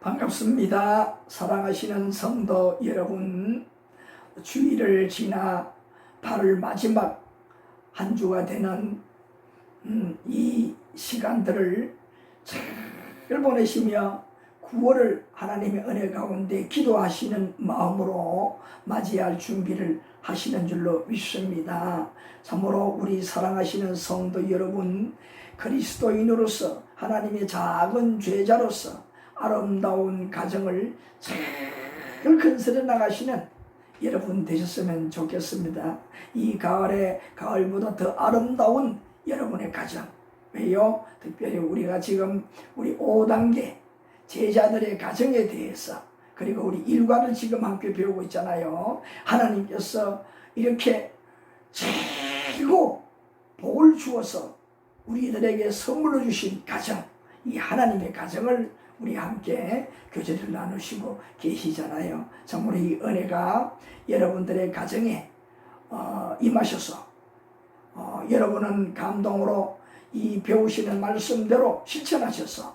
반갑습니다. 사랑하시는 성도 여러분, 주일을 지나 8월 마지막 한 주가 되는 이 시간들을 잘 보내시며 9월을 하나님의 은혜 가운데 기도하시는 마음으로 맞이할 준비를 하시는 줄로 믿습니다. 참으로 우리 사랑하시는 성도 여러분, 그리스도인으로서 하나님의 작은 죄자로서 아름다운 가정을 잘 건설해 나가시는 여러분 되셨으면 좋겠습니다. 이 가을에 가을보다 더 아름다운 여러분의 가정. 왜요? 특별히 우리가 지금 우리 5단계 제자들의 가정에 대해서, 그리고 우리 일과를 지금 함께 배우고 있잖아요. 하나님께서 이렇게 최고 복을 주어서 우리들에게 선물로 주신 가정, 이 하나님의 가정을 우리 함께 교제를 나누시고 계시잖아요. 참으로 이 은혜가 여러분들의 가정에 임하셔서 여러분은 감동으로 이 배우시는 말씀대로 실천하셔서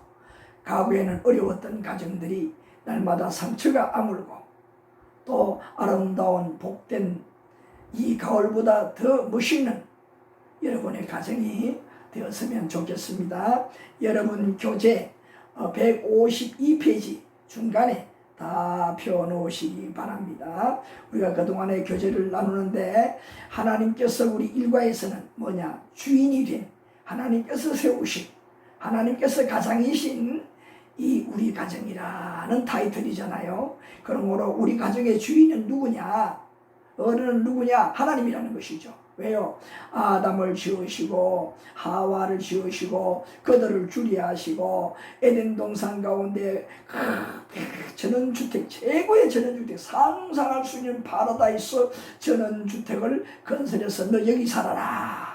과거에는 어려웠던 가정들이 날마다 상처가 아물고 또 아름다운 복된 이 가을보다 더 멋있는 여러분의 가정이 되었으면 좋겠습니다. 여러분 교재 152페이지 중간에 다 펴놓으시기 바랍니다. 우리가 그동안에 교제를 나누는데 하나님께서 우리 일과에서는 뭐냐? 주인이 된 하나님께서 세우신, 하나님께서 가장이신 이 우리 가정이라는 타이틀이잖아요. 그러므로 우리 가정의 주인은 누구냐? 어른은 누구냐? 하나님이라는 것이죠. 왜요? 아담을 지으시고 하와를 지으시고 그들을 주리하시고 에덴 동산 가운데 전원주택, 최고의 전원주택, 상상할 수 있는 파라다이스 전원주택을 건설해서 너 여기 살아라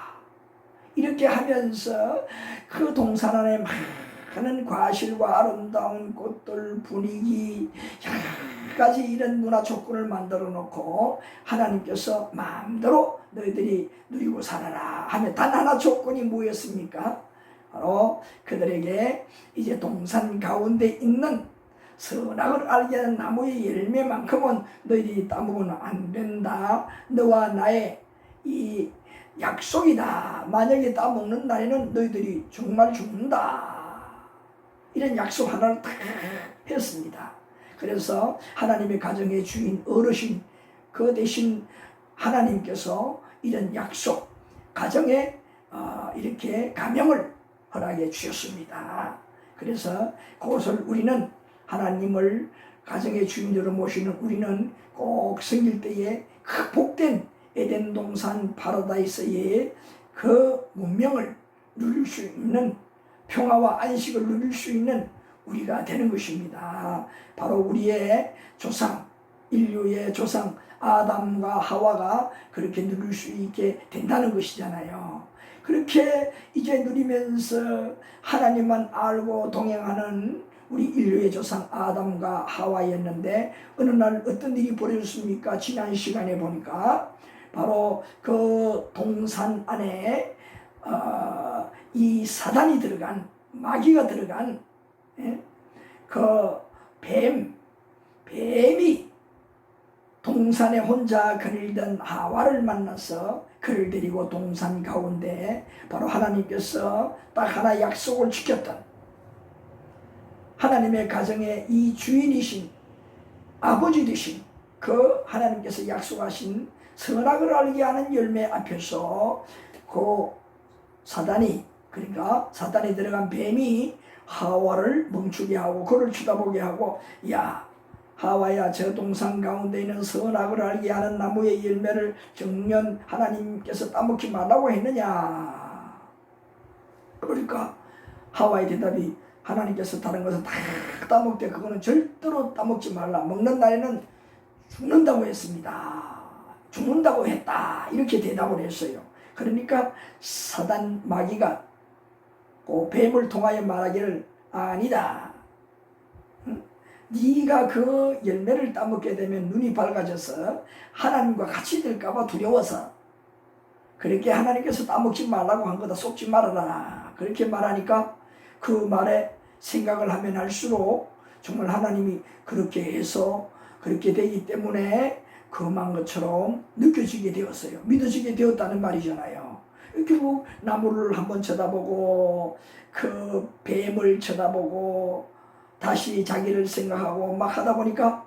이렇게 하면서 그 동산 안에 많은 과실과 아름다운 꽃들, 분위기, 여러 가지 이런 문화 조건을 만들어 놓고 하나님께서 마음대로 너희들이 누리고 살아라 하면 단 하나 조건이 뭐였습니까? 바로 그들에게 이제 동산 가운데 있는 선악을 알게 하는 나무의 열매만큼은 너희들이 따먹으면 안 된다. 너와 나의 이 약속이다. 만약에 따먹는 날에는 너희들이 정말 죽는다. 이런 약속 하나를 딱 했습니다. 그래서 하나님의 가정의 주인 어르신 그 대신 하나님께서 이런 약속 가정에 이렇게 가명을 허락해 주셨습니다. 그래서 그것을 우리는 하나님을 가정의 주인으로 모시는 우리는 꼭 생길 때에 그 복된 에덴 동산 파라다이스의 그 문명을 누릴 수 있는, 평화와 안식을 누릴 수 있는 우리가 되는 것입니다. 바로 우리의 조상, 인류의 조상 아담과 하와가 그렇게 누릴 수 있게 된다는 것이잖아요. 그렇게 이제 누리면서 하나님만 알고 동행하는 우리 인류의 조상 아담과 하와였는데 어느 날 어떤 일이 벌어졌습니까? 지난 시간에 보니까 바로 그 동산 안에 이 사단이 들어간, 마귀가 들어간 그 뱀이 동산에 혼자 거닐던 하와를 만나서 그를 데리고 동산 가운데 바로 하나님께서 딱 하나 약속을 지켰던 하나님의 가정의 이 주인이신 아버지 되신 그 하나님께서 약속하신 선악을 알게 하는 열매 앞에서 그 사단이, 그러니까 사단이 들어간 뱀이 하와를 멈추게 하고 그를 쳐다보게 하고, 야 하와야, 저 동산 가운데 있는 선악을 알게 하는 나무의 열매를 정녕 하나님께서 따먹지 말라고 했느냐. 그러니까 하와의 대답이, 하나님께서 다른 것을 다 따먹되 그거는 절대로 따먹지 말라. 먹는 날에는 죽는다고 했습니다. 죽는다고 했다. 이렇게 대답을 했어요. 그러니까 사단 마귀가 그 뱀을 통하여 말하기를, 아니다. 네가 그 열매를 따먹게 되면 눈이 밝아져서 하나님과 같이 될까봐 두려워서 그렇게 하나님께서 따먹지 말라고 한 거다. 속지 말아라. 그렇게 말하니까 그 말에 생각을 하면 할수록 정말 하나님이 그렇게 해서 그렇게 되기 때문에 금한 것처럼 느껴지게 되었어요. 믿어지게 되었다는 말이잖아요. 결국 나무를 한번 쳐다보고 그 뱀을 쳐다보고 다시 자기를 생각하고 막 하다 보니까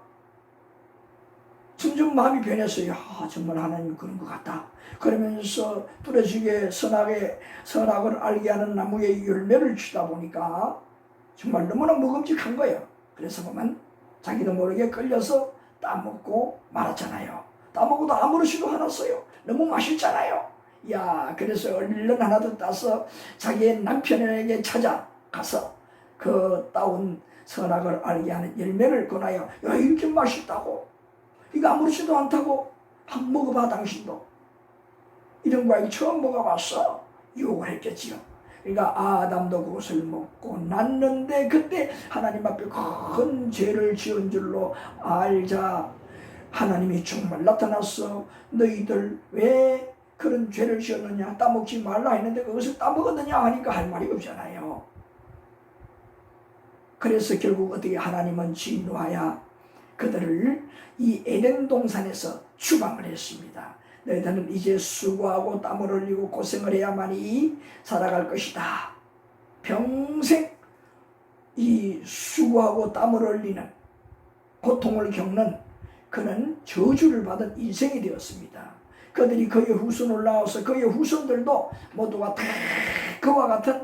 점점 마음이 변했어요. 정말 하나님이 그런 것 같다. 그러면서 뚜렷하게 선악을 알게 하는 나무의 열매를 주다 보니까 정말 너무나 먹음직한 거예요. 그래서 보면 자기도 모르게 끌려서 따먹고 말았잖아요. 따먹어도 아무렇지도 않았어요. 너무 맛있잖아요. 그래서 얼른 하나도 따서 자기의 남편에게 찾아가서 그 따온 선악을 알게 하는 열매를 권하여 이렇게 맛있다고, 이거 아무렇지도 않다고, 한번 먹어봐 당신도. 이런 과일 처음 먹어봤어? 유혹을 했겠지요. 그러니까 아담도 그것을 먹고 났는데 그때 하나님 앞에 큰 죄를 지은 줄로 알자 하나님이 정말 나타났어. 너희들 왜 그런 죄를 지었느냐, 따먹지 말라 했는데 그것을 따먹었느냐 하니까 할 말이 없잖아요. 그래서 결국 어떻게 하나님은 진노하여 그들을 이 에덴 동산에서 추방을 했습니다. 너희들은 이제 수고하고 땀을 흘리고 고생을 해야만이 살아갈 것이다. 평생 이 수고하고 땀을 흘리는 고통을 겪는 그는 저주를 받은 인생이 되었습니다. 그들이 그의 후손을 낳아서 그의 후손들도 모두가 다 그와 같은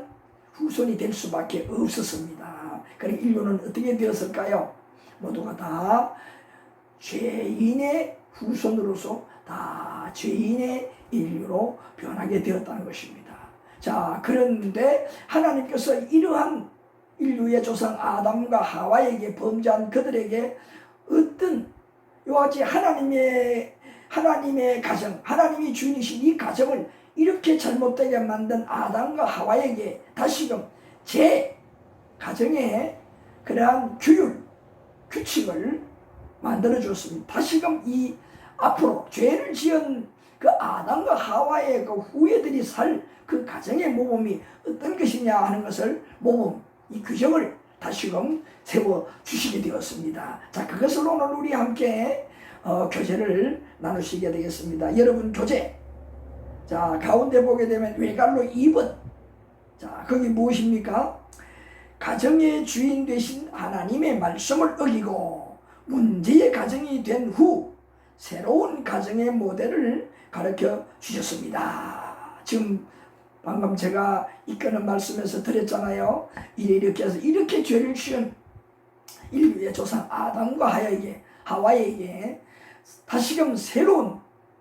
후손이 될 수밖에 없었습니다. 그러니까 인류는 어떻게 되었을까요? 모두가 다 죄인의 후손으로서 다 죄인의 인류로 변하게 되었다는 것입니다. 자, 그런데 하나님께서 이러한 인류의 조상 아담과 하와에게 범죄한 그들에게 어떤 이와 같이 하나님의 가정, 하나님이 주인이신 이 가정을 이렇게 잘못되게 만든 아담과 하와에게 다시금 제 가정에 그러한 규칙을 만들어 주었습니다. 다시금 이 앞으로 죄를 지은 그 아담과 하와의 그 후예들이 살 그 가정의 모범이 어떤 것이냐 하는 것을 모범, 이 규정을 다시금 세워 주시게 되었습니다. 자, 그것을 오늘 우리 함께 교제를 나누시게 되겠습니다. 여러분, 교제. 자, 가운데 보게 되면 외갈로 2번. 자, 거기 무엇입니까? 가정의 주인 되신 하나님의 말씀을 어기고 문제의 가정이 된 후 새로운 가정의 모델을 가르쳐 주셨습니다. 지금 방금 제가 이끄는 말씀에서 드렸잖아요. 이렇게 해서 이렇게 죄를 지은 인류의 조상 아담과 하와에게 다시금 새로운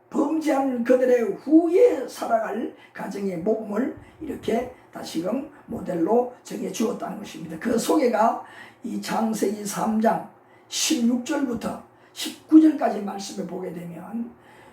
범죄한 그들의 후에 살아갈 가정의 모범을 이렇게 다시금 모델로 정해 주었다는 것입니다. 그 소개가 이 창세기 3장 16절부터 19절까지 말씀을 보게 되면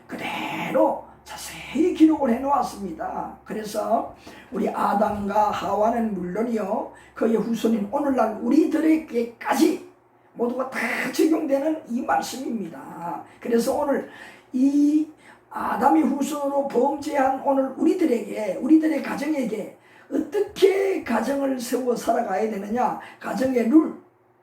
그대로 자세히 기록을 해놓았습니다. 그래서 우리 아담과 하와는 물론이요, 그의 후손인 오늘날 우리들에게까지 모두가 다 적용되는 이 말씀입니다. 그래서 오늘 이 아담의 후손으로 범죄한 오늘 우리들의 가정에게 어떻게 가정을 세워 살아가야 되느냐, 가정의 룰,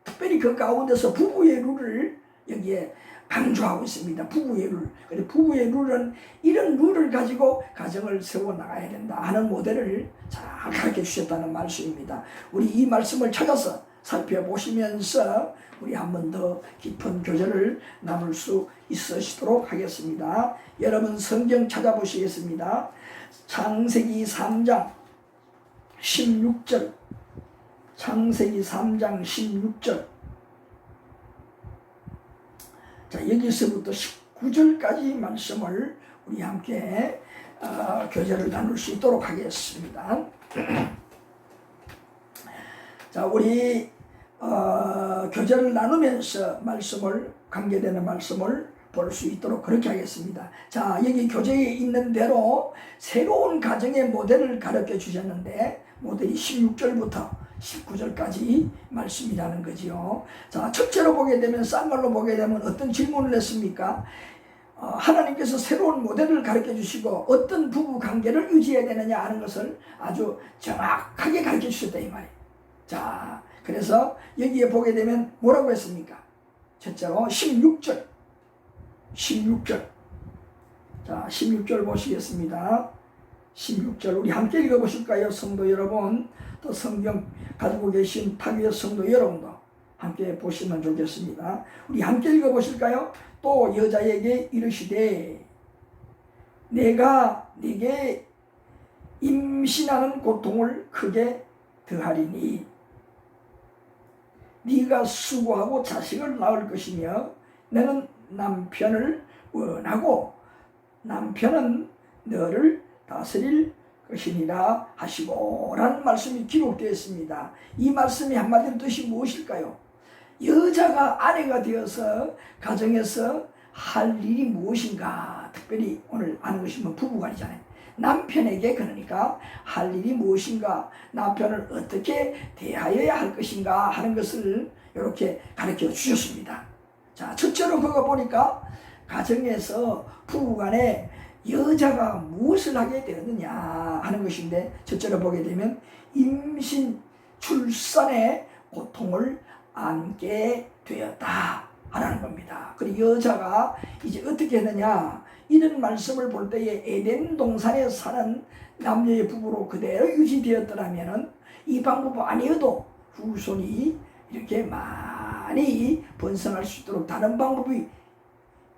특별히 그 가운데서 부부의 룰을 여기에 강조하고 있습니다. 부부의 룰. 근데 부부의 룰은 이런 룰을 가지고 가정을 세워 나가야 된다 하는 모델을 잘 가르쳐 주셨다는 말씀입니다. 우리 이 말씀을 찾아서 살펴보시면서 우리 한 번 더 깊은 교제를 나눌 수 있으시도록 하겠습니다. 여러분 성경 찾아보시겠습니다. 창세기 3장 16절. 창세기 3장 16절. 자, 여기서부터 19절까지 말씀을 우리 함께 교제를 나눌 수 있도록 하겠습니다. 자, 우리 교제를 나누면서 관계되는 말씀을 볼 수 있도록 그렇게 하겠습니다. 자, 여기 교재에 있는 대로 새로운 가정의 모델을 가르쳐 주셨는데 모델이 16절부터 19절까지 말씀이라는 거지요. 자, 첫째로 보게 되면, 싼 걸로 보게 되면 어떤 질문을 했습니까? 하나님께서 새로운 모델을 가르쳐 주시고 어떤 부부 관계를 유지해야 되느냐 하는 것을 아주 정확하게 가르쳐 주셨다 이 말이에요. 자, 그래서 여기에 보게 되면 뭐라고 했습니까? 첫째로 16절. 자, 16절 보시겠습니다. 16절 우리 함께 읽어보실까요? 성도 여러분, 또 성경 가지고 계신 타교의 성도 여러분도 함께 보시면 좋겠습니다. 우리 함께 읽어보실까요? 또 여자에게 이르시되 내가 네게 임신하는 고통을 크게 더하리니 네가 수고하고 자식을 낳을 것이며 너는 남편을 원하고 남편은 너를 다스릴 것이니라 하시고 라는 말씀이 기록되어 있습니다. 이 말씀이 한마디로 뜻이 무엇일까요? 여자가 아내가 되어서 가정에서 할 일이 무엇인가, 특별히 오늘 아는 것이 뭐 부부간이잖아요. 남편에게 그러니까 할 일이 무엇인가, 남편을 어떻게 대하여야 할 것인가 하는 것을 이렇게 가르쳐 주셨습니다. 자, 첫째로 그거 보니까 가정에서 부부간에 여자가 무엇을 하게 되느냐 하는 것인데, 첫째로 보게 되면 임신, 출산의 고통을 안게 되었다 하는 겁니다. 그리고 여자가 이제 어떻게 했느냐, 이런 말씀을 볼 때에 에덴 동산에 사는 남녀의 부부로 그대로 유지되었더라면 이 방법 아니어도 후손이 이렇게 많이 번성할 수 있도록 다른 방법이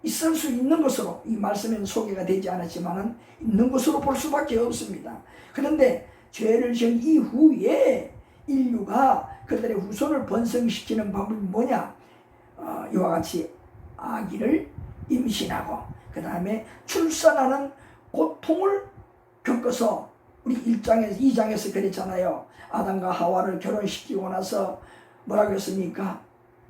있을 수 있는 것으로 이 말씀에는 소개가 되지 않았지만 있는 것으로 볼 수밖에 없습니다. 그런데 죄를 지은 이후에 인류가 그들의 후손을 번성시키는 방법이 뭐냐? 이와 같이 아기를 임신하고 그 다음에 출산하는 고통을 겪어서 우리 2장에서 그랬잖아요. 아담과 하와를 결혼시키고 나서 뭐라고 했습니까?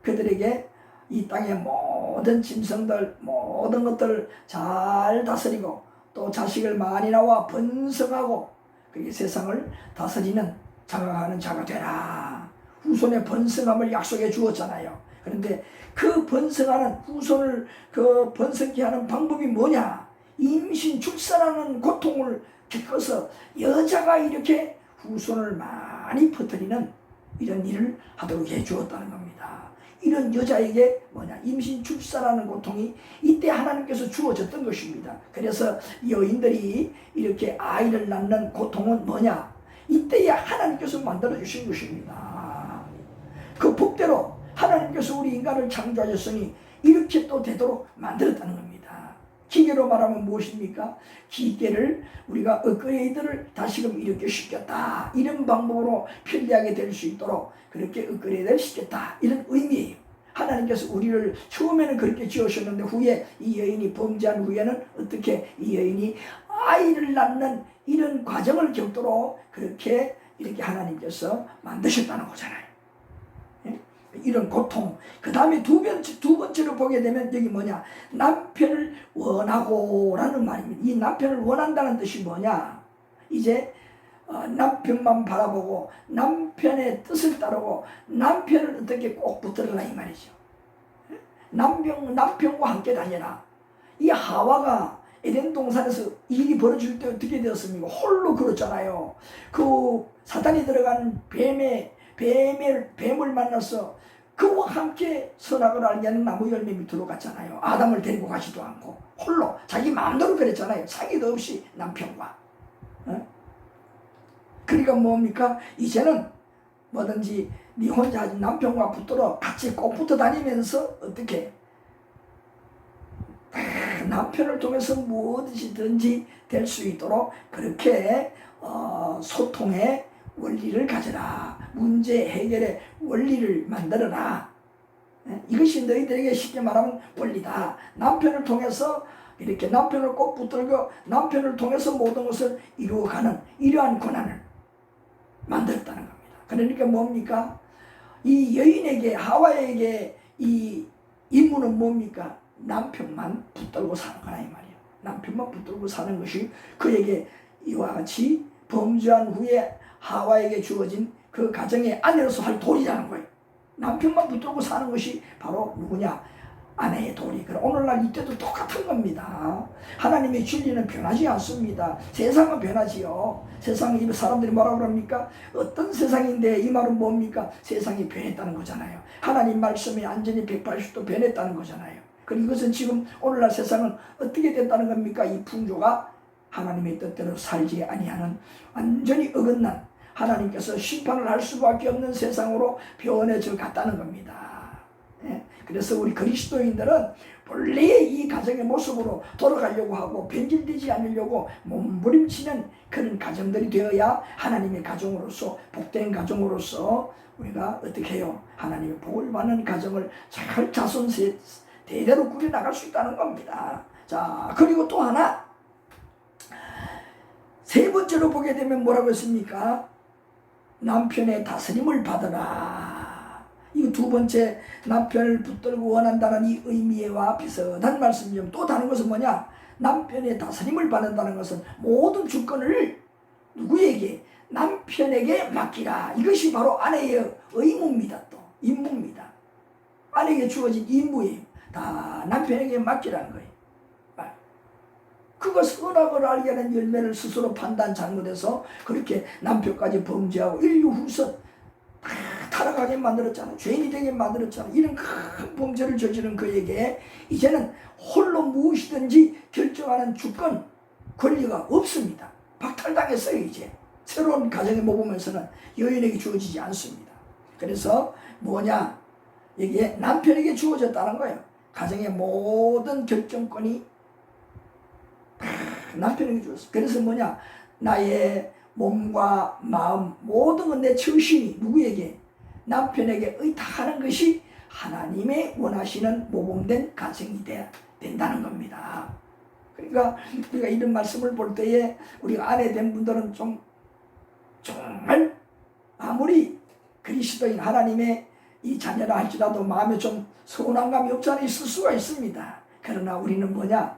그들에게 이 땅의 모든 짐승들, 모든 것들을 잘 다스리고 또 자식을 많이 낳아 번성하고 그게 세상을 다스리는 장악하는 자가 되라. 후손의 번성함을 약속해 주었잖아요. 그런데 그 번성하는 후손을 그 번성케 하는 방법이 뭐냐? 임신, 출산하는 고통을 겪어서 여자가 이렇게 후손을 많이 퍼뜨리는 이런 일을 하도록 해 주었다는 겁니다. 이런 여자에게 뭐냐? 임신, 출산하는 고통이 이때 하나님께서 주어졌던 것입니다. 그래서 여인들이 이렇게 아이를 낳는 고통은 뭐냐? 이때에 하나님께서 만들어 주신 것입니다. 그 복대로 하나님께서 우리 인간을 창조하셨으니 이렇게 또 되도록 만들었다는 겁니다. 기계로 말하면 무엇입니까? 기계를 우리가 업그레이드를 다시금 이렇게 시켰다. 이런 방법으로 편리하게 될 수 있도록 그렇게 업그레이드를 시켰다. 이런 의미예요. 하나님께서 우리를 처음에는 그렇게 지으셨는데 후에 이 여인이 범죄한 후에는 어떻게 이 여인이 아이를 낳는 이런 과정을 겪도록 그렇게 이렇게 하나님께서 만드셨다는 거잖아요. 이런 고통. 그 다음에 두 번째로 보게 되면 여기 뭐냐? 남편을 원하고 라는 말입니다. 이 남편을 원한다는 뜻이 뭐냐? 이제 남편만 바라보고 남편의 뜻을 따르고 남편을 어떻게 꼭 붙들어라 이 말이죠. 남편과 함께 다녀라. 이 하와가 에덴 동산에서 일이 벌어질 때 어떻게 되었습니까? 홀로 그렇잖아요. 그 사단이 들어간 뱀을 만나서 그와 함께 선악을 알게 하는 나무 열매 밑으로 갔잖아요. 아담을 데리고 가지도 않고 홀로 자기 마음대로 그랬잖아요. 사귀도 없이 남편과. 그러니까 뭡니까? 이제는 뭐든지 네 혼자 남편과 붙들어 같이 꼭 붙어 다니면서 어떻게 남편을 통해서 무엇이든지 될 수 있도록 그렇게 소통의 원리를 가져라. 문제 해결의 원리를 만들어라. 이것이 너희들에게 쉽게 말하면 원리다. 남편을 통해서 이렇게 남편을 꼭 붙들고 남편을 통해서 모든 것을 이루어가는 이러한 권한을 만들었다는 겁니다. 그러니까 뭡니까? 이 여인에게 하와에게 이 임무는 뭡니까? 남편만 붙들고 사는 거라 이 말이에요. 남편만 붙들고 사는 것이 그에게 이와 같이 범죄한 후에 하와에게 주어진 그 가정의 아내로서 할 도리라는 거예요. 남편만 붙들고 사는 것이 바로 누구냐? 아내의 도리. 그럼 오늘날 이때도 똑같은 겁니다. 하나님의 진리는 변하지 않습니다. 세상은 변하지요. 세상이 사람들이 뭐라 그럽니까? 어떤 세상인데 이 말은 뭡니까? 세상이 변했다는 거잖아요. 하나님 말씀이 완전히 180도 변했다는 거잖아요. 그리고 이것은 지금 오늘날 세상은 어떻게 됐다는 겁니까? 이 풍조가 하나님의 뜻대로 살지 아니하는 완전히 어긋난 하나님께서 심판을 할 수밖에 없는 세상으로 변해져 갔다는 겁니다. 예? 그래서 우리 그리스도인들은 본래의 이 가정의 모습으로 돌아가려고 하고 변질되지 않으려고 몸부림치는 그런 가정들이 되어야 하나님의 가정으로서 복된 가정으로서 우리가 어떻게 해요? 하나님의 복을 받는 가정을 잘 자손 대대로 꾸려나갈 수 있다는 겁니다. 자, 그리고 또 하나 세 번째로 보게 되면 뭐라고 했습니까? 남편의 다스림을 받으라. 이거 두 번째 남편을 붙들고 원한다는 이 의미와 비슷한 말씀이죠. 또 다른 것은 뭐냐? 남편의 다스림을 받는다는 것은 모든 주권을 누구에게? 남편에게 맡기라. 이것이 바로 아내의 의무입니다. 또 임무입니다. 아내에게 주어진 임무예요. 다 남편에게 맡기라는 거예요. 그거 선악을 알게 하는 열매를 스스로 판단 잘못해서 그렇게 남편까지 범죄하고 인류 후손 다 타락하게 만들었잖아. 죄인이 되게 만들었잖아. 이런 큰 범죄를 저지른 그에게 이제는 홀로 무엇이든지 결정하는 주권 권리가 없습니다. 박탈당했어요. 이제 새로운 가정의 모범에서는 여인에게 주어지지 않습니다. 그래서 뭐냐? 이게 남편에게 주어졌다는 거예요. 가정의 모든 결정권이 남편에게 주었어. 그래서 뭐냐? 나의 몸과 마음 모든 건 내 처신이 누구에게? 남편에게 의탁하는 것이 하나님의 원하시는 모범된 가정이 된다는 겁니다. 그러니까 우리가 이런 말씀을 볼 때에 우리가 아내 된 분들은 정말 아무리 그리스도인 하나님의 이 자녀라 할지라도 마음에 좀 서운한 감이 없지 않아 있을 수가 있습니다. 그러나 우리는 뭐냐?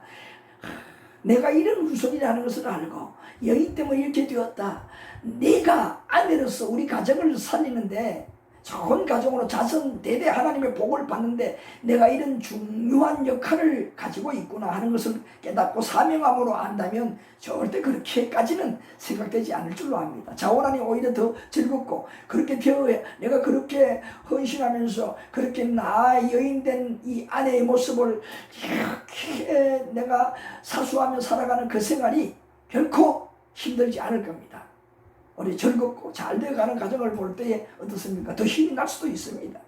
내가 이런 후손이라는 것을 알고 여인 때문에 이렇게 되었다. 내가 아내로서 우리 가정을 살리는데 좋은 가정으로 자손 대대 하나님의 복을 받는데 내가 이런 중요한 역할을 가지고 있구나 하는 것을 깨닫고 사명함으로 안다면 절대 그렇게까지는 생각되지 않을 줄로 압니다. 자원하니 오히려 더 즐겁고 그렇게 되어야 내가 그렇게 헌신하면서 그렇게 나 여인된 이 아내의 모습을 이렇게 내가 사수하며 살아가는 그 생활이 결코 힘들지 않을 겁니다. 우리 즐겁고 잘 되어가는 가정을 볼 때에 어떻습니까? 더 힘이 날 수도 있습니다.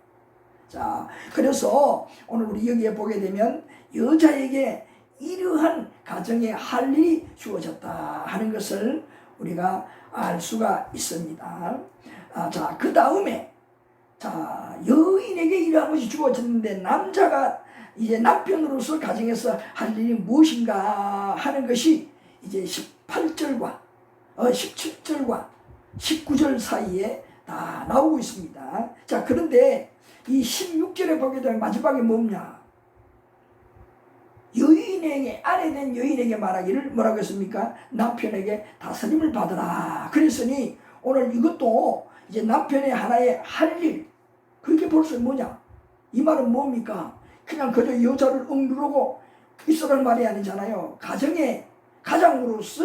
자, 그래서 오늘 우리 여기에 보게 되면 여자에게 이러한 가정에 할 일이 주어졌다 하는 것을 우리가 알 수가 있습니다. 자, 그 다음에 자, 여인에게 이러한 것이 주어졌는데 남자가 이제 남편으로서 가정에서 할 일이 무엇인가 하는 것이 이제 18절과 17절과 19절 사이에 다 나오고 있습니다. 자, 그런데 이 16절에 보게 되면 마지막에 뭐냐? 여인에게, 아내된 여인에게 말하기를 뭐라고 했습니까? 남편에게 다스림을 받으라. 그랬으니 오늘 이것도 이제 남편의 하나의 할 일, 그렇게 볼 수 뭐냐? 이 말은 뭡니까? 그냥 그저 여자를 억누르고 있어갈 말이 아니잖아요. 가장으로서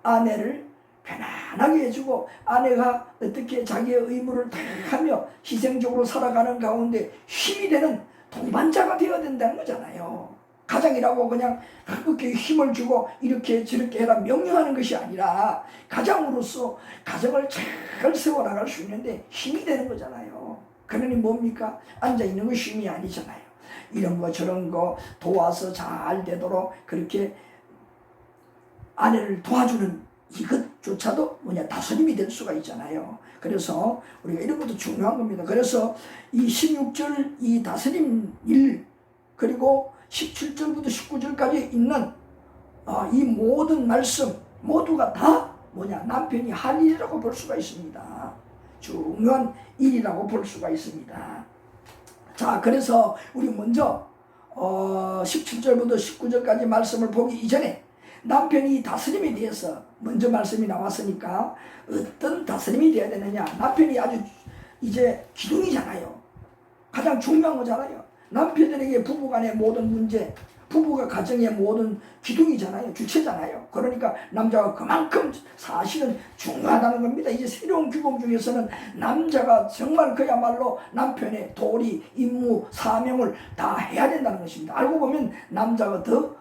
아내를 편안하게 해주고 아내가 어떻게 자기의 의무를 다 하며 희생적으로 살아가는 가운데 힘이 되는 동반자가 되어야 된다는 거잖아요. 가장이라고 그냥 그렇게 힘을 주고 이렇게 저렇게 해라 명령하는 것이 아니라 가장으로서 가정을 잘 세워나갈 수 있는데 힘이 되는 거잖아요. 그러니 뭡니까? 앉아있는 것이 힘이 아니잖아요. 이런 거 저런 거 도와서 잘 되도록 그렇게 아내를 도와주는 이것조차도 뭐냐? 다스림이 될 수가 있잖아요. 그래서 우리가 이런 것도 중요한 겁니다. 그래서 이 16절 이 다스림 일 그리고 17절부터 19절까지 있는 이 모든 말씀 모두가 다 뭐냐? 남편이 할 일이라고 볼 수가 있습니다. 중요한 일이라고 볼 수가 있습니다. 자, 그래서 우리 먼저 17절부터 19절까지 말씀을 보기 이전에 남편이 다스림에 대해서 먼저 말씀이 나왔으니까 어떤 다스림이 되어야 되느냐? 남편이 아주 이제 기둥이잖아요. 가장 중요한 거잖아요. 남편들에게 부부간의 모든 문제, 부부가 가정의 모든 기둥이잖아요. 주체잖아요. 그러니까 남자가 그만큼 사실은 중요하다는 겁니다. 이제 새로운 규범 중에서는 남자가 정말 그야말로 남편의 도리, 임무, 사명을 다 해야 된다는 것입니다. 알고 보면 남자가 더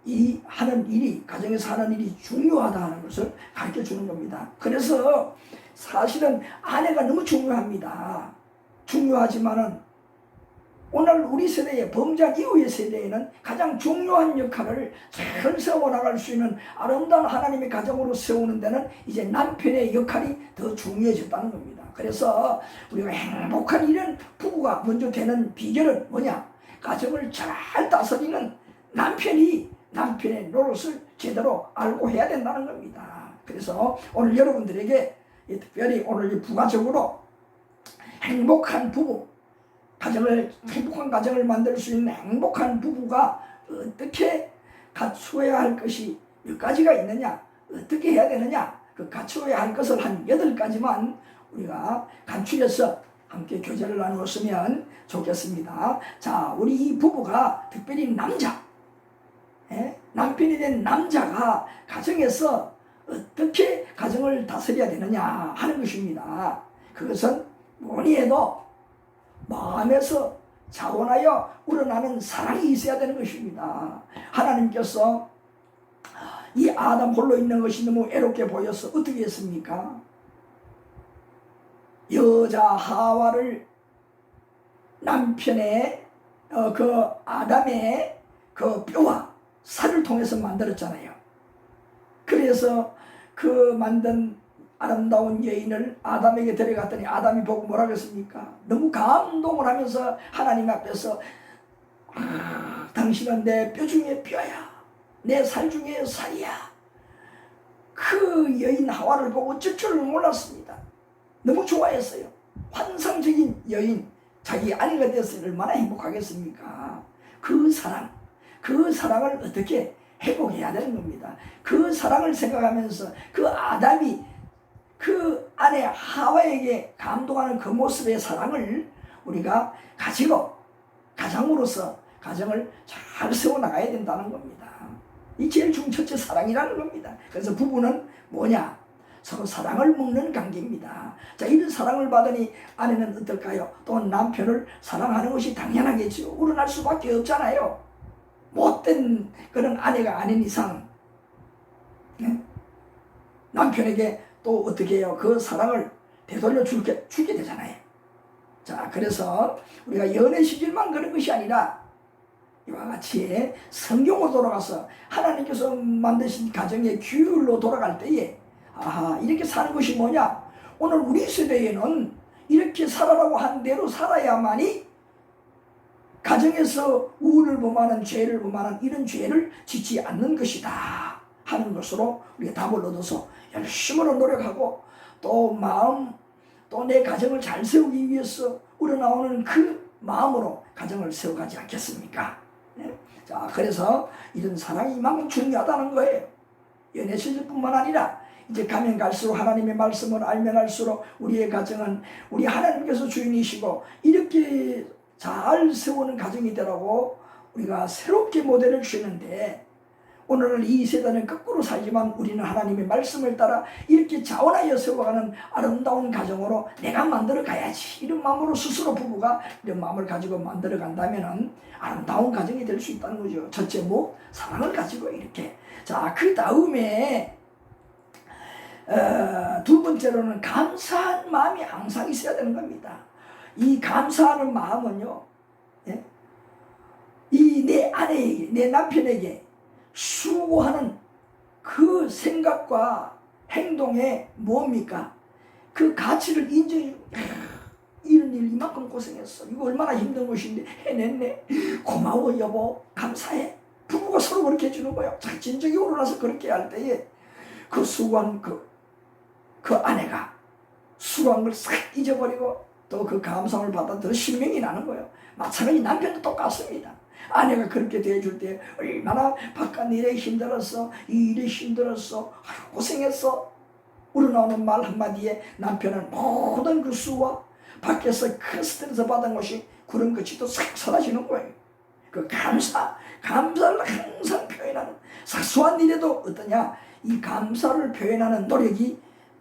이 하는 일이, 가정에서 하는 일이 중요하다 하는 것을 가르쳐 주는 겁니다. 그래서 사실은 아내가 너무 중요합니다. 중요하지만은 오늘 우리 세대의 범죄 이후의 세대에는 가장 중요한 역할을 잘 세워나갈 수 있는 아름다운 하나님의 가정으로 세우는 데는 이제 남편의 역할이 더 중요해졌다는 겁니다. 그래서 우리가 행복한 이런 부부가 먼저 되는 비결은 뭐냐? 가정을 잘 다스리는 남편이 남편의 노릇을 제대로 알고 해야 된다는 겁니다. 그래서 오늘 여러분들에게 특별히 오늘 부가적으로 행복한 부부, 행복한 가정을 만들 수 있는 행복한 부부가 어떻게 갖추어야 할 것이 몇 가지가 있느냐, 어떻게 해야 되느냐, 그 갖추어야 할 것을 한 8가지만 우리가 간추려서 함께 교제를 나누었으면 좋겠습니다. 자, 우리 이 부부가 특별히 남편이 된 남자가 가정에서 어떻게 가정을 다스려야 되느냐 하는 것입니다. 그것은 뭐니 해도 마음에서 자원하여 우러나는 사랑이 있어야 되는 것입니다. 하나님께서 이 아담 홀로 있는 것이 너무 애롭게 보여서 어떻게 했습니까? 여자 하와를 남편의 그 아담의 그 뼈와 살을 통해서 만들었잖아요. 그래서 그 만든 아름다운 여인을 아담에게 데려갔더니 아담이 보고 뭐라고 했습니까? 너무 감동을 하면서 하나님 앞에서 당신은 내 뼈 중에 뼈야, 내 살 중에 살이야. 그 여인 하와를 보고 어쩔 줄 몰랐습니다. 너무 좋아했어요. 환상적인 여인, 자기 아내가 됐을 때 얼마나 행복하겠습니까? 그 사랑을 어떻게 회복해야 되는 겁니다. 그 사랑을 생각하면서 그 아담이 그 아내 하와에게 감동하는 그 모습의 사랑을 우리가 가지고 가장으로서 가정을 잘 세워나가야 된다는 겁니다. 이 제일 첫째 사랑이라는 겁니다. 그래서 부부는 뭐냐? 서로 사랑을 먹는 관계입니다. 자, 이런 사랑을 받으니 아내는 어떨까요? 또 남편을 사랑하는 것이 당연하겠죠. 우러날 수밖에 없잖아요. 못된 그런 아내가 아닌 이상 남편에게 또 어떻게 해요? 그 사랑을 되돌려 주게 되잖아요. 자, 그래서 우리가 연애 시절만 그런 것이 아니라 이와 같이 성경으로 돌아가서 하나님께서 만드신 가정의 규율로 돌아갈 때에 이렇게 사는 것이 뭐냐? 오늘 우리 세대에는 이렇게 살아라고 한 대로 살아야만이 가정에서 우울을 범하는 죄를 범하는 이런 죄를 짓지 않는 것이다 하는 것으로 우리가 답을 얻어서 열심으로 노력하고 또 마음 또 내 가정을 잘 세우기 위해서 우러나오는 그 마음으로 가정을 세워가지 않겠습니까? 네? 자, 그래서 이런 사랑이 이만큼 중요하다는 거예요. 연애 시절뿐만 아니라 이제 가면 갈수록 하나님의 말씀을 알면 알수록 우리의 가정은 우리 하나님께서 주인이시고 이렇게 잘 세우는 가정이 되라고 우리가 새롭게 모델을 주시는데 오늘 이 세대는 거꾸로 살지만 우리는 하나님의 말씀을 따라 이렇게 자원하여 세워가는 아름다운 가정으로 내가 만들어 가야지 이런 마음으로 스스로 부부가 이런 마음을 가지고 만들어 간다면 아름다운 가정이 될 수 있다는 거죠. 첫째 사랑을 가지고 이렇게. 자, 그 다음에 두 번째로는 감사한 마음이 항상 있어야 되는 겁니다. 이 감사하는 마음은요, 이 내 아내에게, 내 남편에게 수고하는 그 생각과 행동에 뭡니까? 그 가치를 인정해 주고, 이런 일 이만큼 고생했어. 이거 얼마나 힘든 것인데 해냈네. 고마워 여보, 감사해. 부부가 서로 그렇게 해주는 거예요. 자기 진정이 우러나서 그렇게 할 때에 그 수고한 그 아내가 수고한 걸 싹 잊어버리고 또 그 감사함을 받아 더 신명이 나는 거예요. 마찬가지 남편도 똑같습니다. 아내가 그렇게 대해줄 때 얼마나 바깥 일에 힘들었어, 이 일에 힘들었어, 고생했어. 우러나오는 말 한마디에 남편은 모든 그 수와 밖에서 큰 스트레스 받은 것이 구름 끝이 또 싹 사라지는 거예요. 그 감사를 항상 표현하는 사소한 일에도 어떠냐, 이 감사를 표현하는 노력이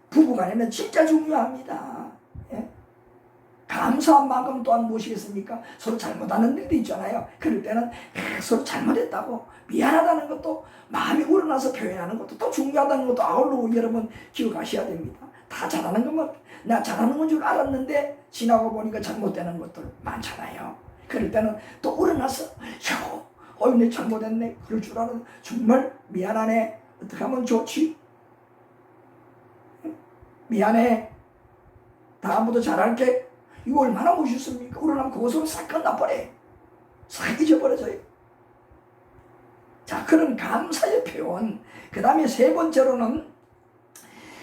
부부간에는 진짜 중요합니다. 예? 감사한 만큼 또한 무엇이겠습니까? 서로 잘못하는 일도 있잖아요. 그럴 때는 서로 잘못했다고 미안하다는 것도 마음이 우러나서 표현하는 것도 또 중요하다는 것도 아울러 여러분 기억하셔야 됩니다. 다 잘하는 것만 나 잘하는 건 줄 알았는데 지나고 보니까 잘못되는 것들 많잖아요. 그럴 때는 또 우러나서 내 잘못했네 그럴 줄 알았는데 정말 미안하네 어떻게 하면 좋지? 미안해 다음부터 잘할게. 이거 얼마나 멋있습니까? 우러나면 그것으로 싹 끝나버려요. 싹 잊어버려져요. 자, 그런 감사의 표현. 그 다음에 세 번째로는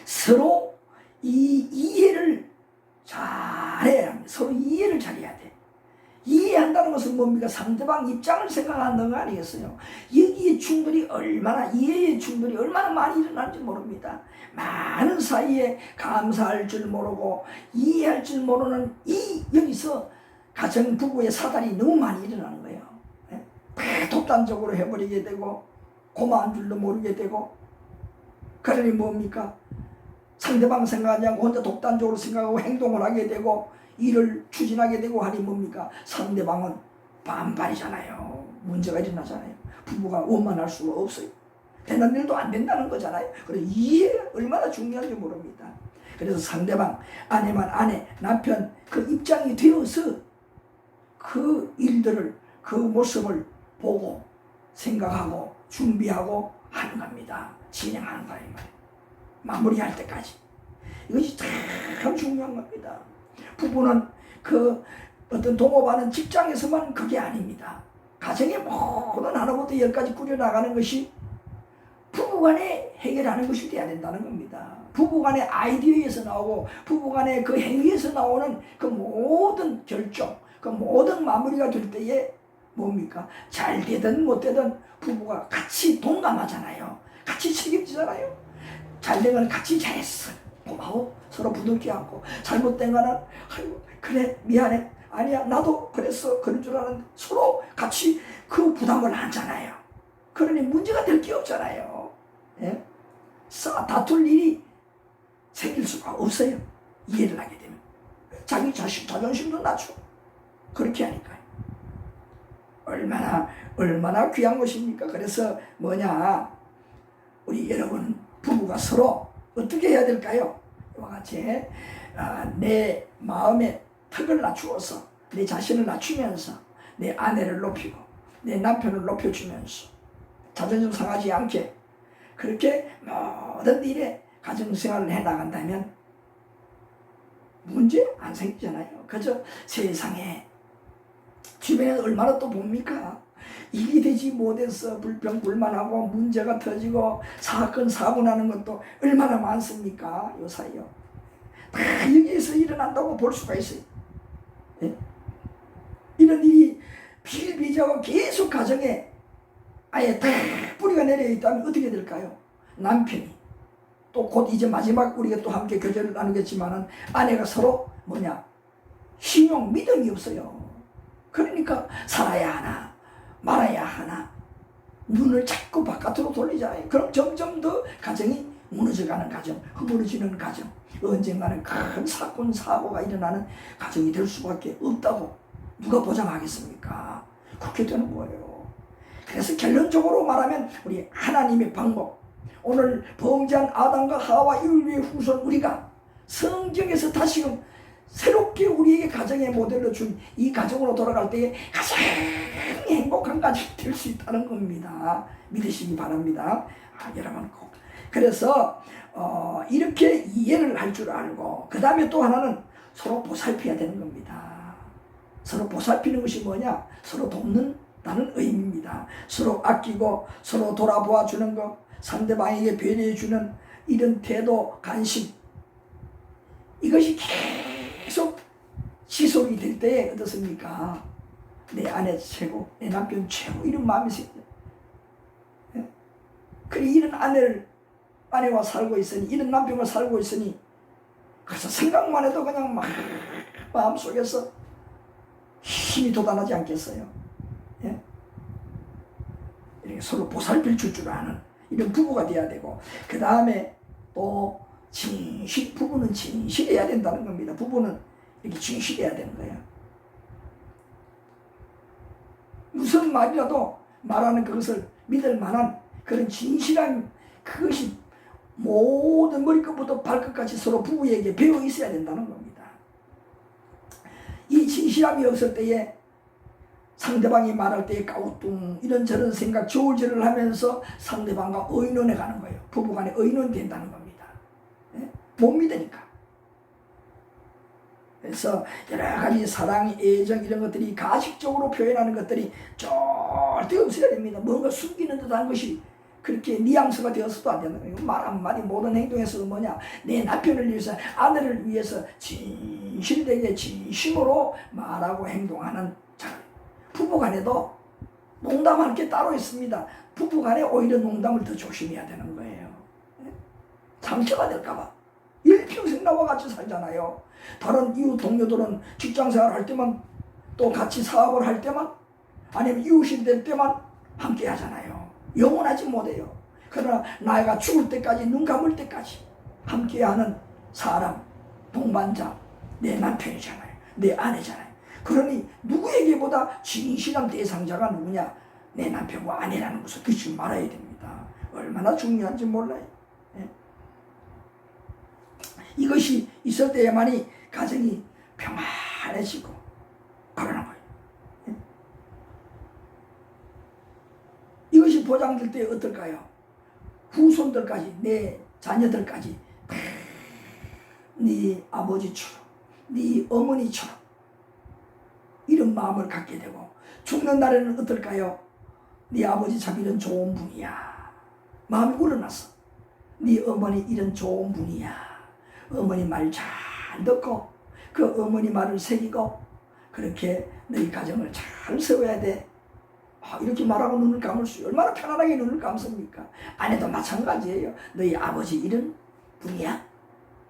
서로 이 이해를 잘해야 합니다. 서로 이해를 잘해야 돼. 이해한다는 것은 뭡니까? 상대방 입장을 생각하는 거 아니겠어요? 여기에 충돌이 이해의 충돌이 얼마나 많이 일어나는지 모릅니다. 많은 사이에 감사할 줄 모르고 이해할 줄 모르는 여기서 가정 부부의 사달이 너무 많이 일어나는 거예요. 독단적으로 해버리게 되고 고마운 줄도 모르게 되고, 그러니 뭡니까? 상대방 생각하지 않고 혼자 독단적으로 생각하고 행동을 하게 되고 일을 추진하게 되고 하니 뭡니까? 상대방은 반발이잖아요. 문제가 일어나잖아요. 부부가 원만할 수가 없어요. 되는 일도 안 된다는 거잖아요. 그래서 이해가 얼마나 중요한지 모릅니다. 그래서 상대방, 아내만 아내, 남편 그 입장이 되어서 그 일들을, 그 모습을 보고 생각하고 준비하고 하는 겁니다. 진행하는 거예요. 마무리할 때까지. 이것이 참 중요한 겁니다. 부부는 그 어떤 동업하는 직장에서만 그게 아닙니다. 가정의 모든 하나부터 열까지 꾸려나가는 것이 부부간에 해결하는 것이 돼야 된다는 겁니다. 부부간의 아이디어에서 나오고 부부간의 그 행위에서 나오는 그 모든 결정, 그 모든 마무리가 될 때에 뭡니까? 잘 되든 못 되든 부부가 같이 동감하잖아요. 같이 책임지잖아요. 잘된 건 같이 잘했어. 고마워. 서로 부둥켜 안고. 잘못된 거는 아이고 그래 미안해. 아니야 나도 그랬어. 그런 줄 알았는데 서로 같이 그 부담을 하잖아요. 그러니 문제가 될 게 없잖아요. 예? 다툴 일이 생길 수가 없어요. 이해를 하게 되면. 자기 자존심도 낮춰. 그렇게 하니까요. 얼마나 귀한 것입니까? 그래서 우리 여러분 부부가 서로 어떻게 해야 될까요? 이와 같이 내 마음의 턱을 낮추어서 내 자신을 낮추면서 내 아내를 높이고 내 남편을 높여주면서 자존심 상하지 않게 그렇게 모든 일에 가정생활을 해나간다면 문제 안 생기잖아요. 그저 세상에 주변에 얼마나 또 봅니까? 일이 되지 못해서 불평불만하고 문제가 터지고 사건 사고 나는 것도 얼마나 많습니까? 요 사이요. 다 여기에서 일어난다고 볼 수가 있어요. 네? 이런 일이 비일비재하고 계속 가정에 아예 다 뿌리가 내려 있다면 어떻게 될까요? 남편이 또 곧 이제 마지막 우리가 또 함께 교제를 나누겠지만은 아내가 서로 신용 믿음이 없어요. 그러니까 살아야 하나 말아야 하나 눈을 자꾸 바깥으로 돌리잖아요. 그럼 점점 더 가정이 무너져가는 가정, 허물어지는 가정, 언젠가는 큰 사건 사고가 일어나는 가정이 될 수밖에 없다고 누가 보장하겠습니까? 그렇게 되는 거예요. 그래서 결론적으로 말하면 우리 하나님의 방법, 오늘 범죄한 아담과 하와 인류의 후손 우리가 성경에서 다시금 새롭게 우리에게 가정의 모델로 준 이 가정으로 돌아갈 때에 가장 행복한 가정이 될 수 있다는 겁니다. 믿으시기 바랍니다. 여러분 꼭. 그래서 이렇게 이해를 할 줄 알고 그 다음에 또 하나는 서로 보살펴야 되는 겁니다. 서로 보살피는 것이 뭐냐? 서로 돕는다는 의미입니다. 서로 아끼고 서로 돌아보아 주는 것, 상대방에게 배려해 주는 이런 태도, 관심, 이것이 계속 지속이 될 때에 어떻습니까? 내 아내 최고, 내 남편 최고, 이런 마음이 생겨요. 예? 그래 이런 아내와 살고 있으니, 이런 남편과 살고 있으니, 그래서 생각만 해도 그냥 막 마음속에서 힘이 돋아나지 않겠어요? 예? 이렇게 서로 보살필 줄 아는 이런 부부가 돼야 되고, 그 다음에 또 부부는 진실해야 된다는 겁니다. 부부는 이렇게 진실해야 되는 거예요. 무슨 말이라도 말하는 그것을 믿을 만한 그런 진실한 그것이 모든 머리끝부터 발끝까지 서로 부부에게 배어 있어야 된다는 겁니다. 이 진실함이 없을 때에 상대방이 말할 때에 까우뚱 이런저런 생각 저울질을 하면서 상대방과 의논해 가는 거예요. 부부간에 의논이 된다는 겁니다. 예? 못 믿으니까. 그래서 여러 가지 사랑, 애정 이런 것들이 가식적으로 표현하는 것들이 절대 없어야 됩니다. 뭔가 숨기는 듯한 것이 그렇게 뉘앙스가 되어서도 안 된다는 거예요. 말 한마디 모든 행동에서도 뭐냐, 내 남편을 위해서, 아내를 위해서 진실되게 진심으로 말하고 행동하는 자, 부부간에도 농담할 게 따로 있습니다. 부부간에 오히려 농담을 더 조심해야 되는 거예요. 상처가 될까봐. 일평생 나와 같이 살잖아요. 다른 이웃 동료들은 직장생활 할 때만, 또 같이 사업을 할 때만, 아니면 이웃이 될 때만 함께 하잖아요. 영원하지 못해요. 그러나 나이가 죽을 때까지, 눈 감을 때까지 함께하는 사람, 동반자, 내 남편이잖아요. 내 아내잖아요. 그러니 누구에게보다 진실한 대상자가 누구냐? 내 남편과 아내라는 것을 잊지 말아야 됩니다. 얼마나 중요한지 몰라요. 예? 이것이 있을 때에만이 가정이 평안해지고 그러는 거예요. 예? 이것이 보장될 때 어떨까요? 후손들까지, 내 자녀들까지 네 아버지처럼, 네 어머니처럼 이런 마음을 갖게 되고, 죽는 날에는 어떨까요? 네 아버지 참 이런 좋은 분이야. 마음이 우러났어. 네 어머니 이런 좋은 분이야. 어머니 말 잘 듣고 그 어머니 말을 새기고 그렇게 너희 가정을 잘 세워야 돼. 이렇게 말하고 눈을 감을 수, 얼마나 편안하게 눈을 감습니까? 아내도 마찬가지예요. 너희 아버지 이런 분이야.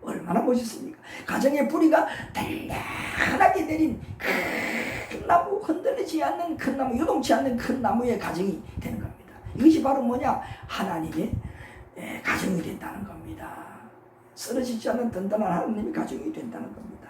얼마나 멋있습니까? 가정의 뿌리가 단단하게 내린 큰 나무, 흔들리지 않는 큰 나무, 요동치 않는 큰 나무의 가정이 되는 겁니다. 이것이 바로 뭐냐? 하나님의 가정이 된다는 겁니다. 쓰러지지 않는 든든한 하나님의 가정이 된다는 겁니다.